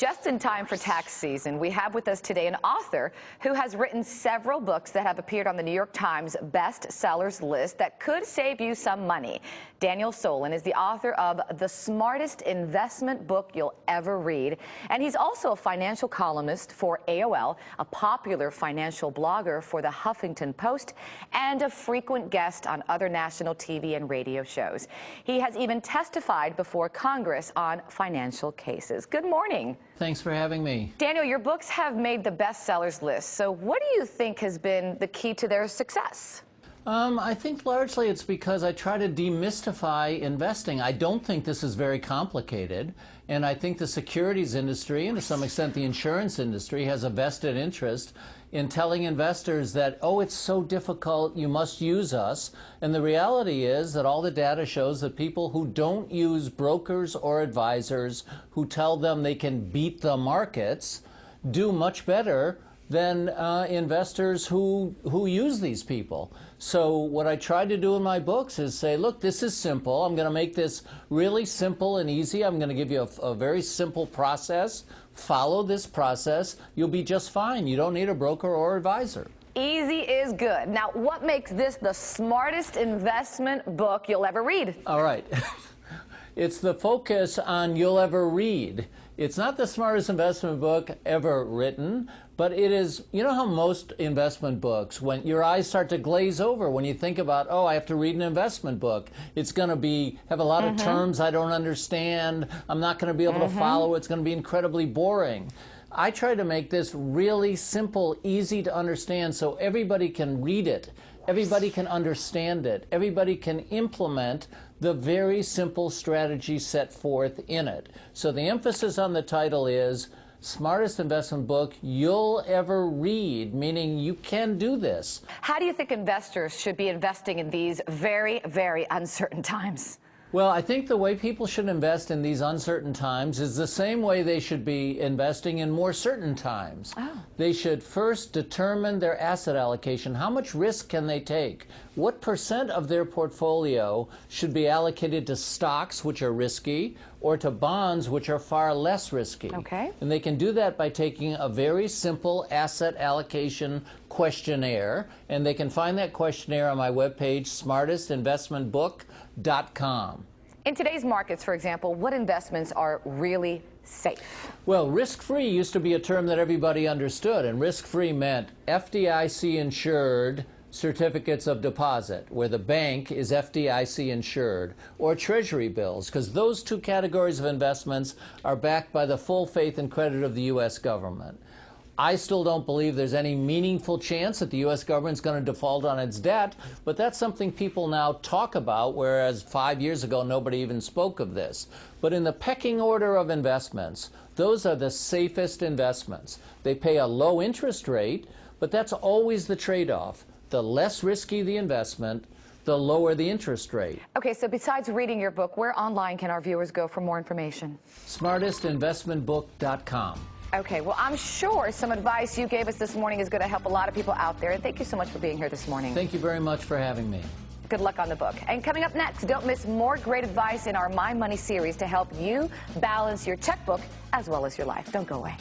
Just in time for tax season, we have with us today an author who has written several books that have appeared on the New York Times bestsellers list that could save you some money. Daniel Solin is the author of The Smartest Investment Book You'll Ever Read, and he's also a financial columnist for AOL, a popular financial blogger for the Huffington Post, and a frequent guest on other national TV and radio shows. He has even testified before Congress on financial cases. Good morning. Thanks for having me. Daniel, your books have made the bestsellers list. So what do you think has been the key to their success? I think largely it's because I try to demystify investing. I don't think this is very complicated, and I think the securities industry, and to some extent the insurance industry, has a vested interest in telling investors that, oh, it's so difficult, you must use us. And the reality is that all the data shows that people who don't use brokers or advisors who tell them they can beat the markets do much better than investors who use these people. So what I try to do in my books is say, look, this is simple. I'm going to make this really simple and easy. I'm going to give you a very simple process. Follow this process. You'll be just fine. You don't need a broker or advisor. Easy is good. Now, what makes this the smartest investment book you'll ever read? All right. It's the focus on you'll ever read. It's not the smartest investment book ever written, but it is, you know how most investment books, when your eyes start to glaze over when you think about, oh, I have to read an investment book. It's going to have a lot of terms I don't understand. I'm not going to be able to follow. It's going to be incredibly boring. I try to make this really simple, easy to understand so everybody can read it. Everybody can understand it. Everybody can implement the very simple strategy set forth in it. So the emphasis on the title is Smartest Investment Book You'll Ever Read, meaning you can do this. How do you think investors should be investing in these very, very uncertain times? Well, I think the way people should invest in these uncertain times is the same way they should be investing in more certain times. Oh. They should first determine their asset allocation. How much risk can they take? What percent of their portfolio should be allocated to stocks, which are risky, or to bonds, which are far less risky? Okay. And they can do that by taking a very simple asset allocation questionnaire, and they can find that questionnaire on my webpage, smartestinvestmentbook.com. In today's markets, for example, what investments are really safe? Well, risk-free used to be a term that everybody understood, and risk-free meant FDIC-insured certificates of deposit, where the bank is FDIC insured, or treasury bills, because those two categories of investments are backed by the full faith and credit of the U.S. government. I still don't believe there's any meaningful chance that the U.S. government's going to default on its debt, but that's something people now talk about, whereas 5 years ago nobody even spoke of this. But in the pecking order of investments, those are the safest investments. They pay a low interest rate, but that's always the trade-off. The less risky the investment, the lower the interest rate. Okay, so besides reading your book, where online can our viewers go for more information? smartestinvestmentbook.com. Okay, well, I'm sure some advice you gave us this morning is going to help a lot of people out there. And thank you so much for being here this morning. Thank you very much for having me. Good luck on the book. And coming up next, don't miss more great advice in our My Money series to help you balance your checkbook as well as your life. Don't go away.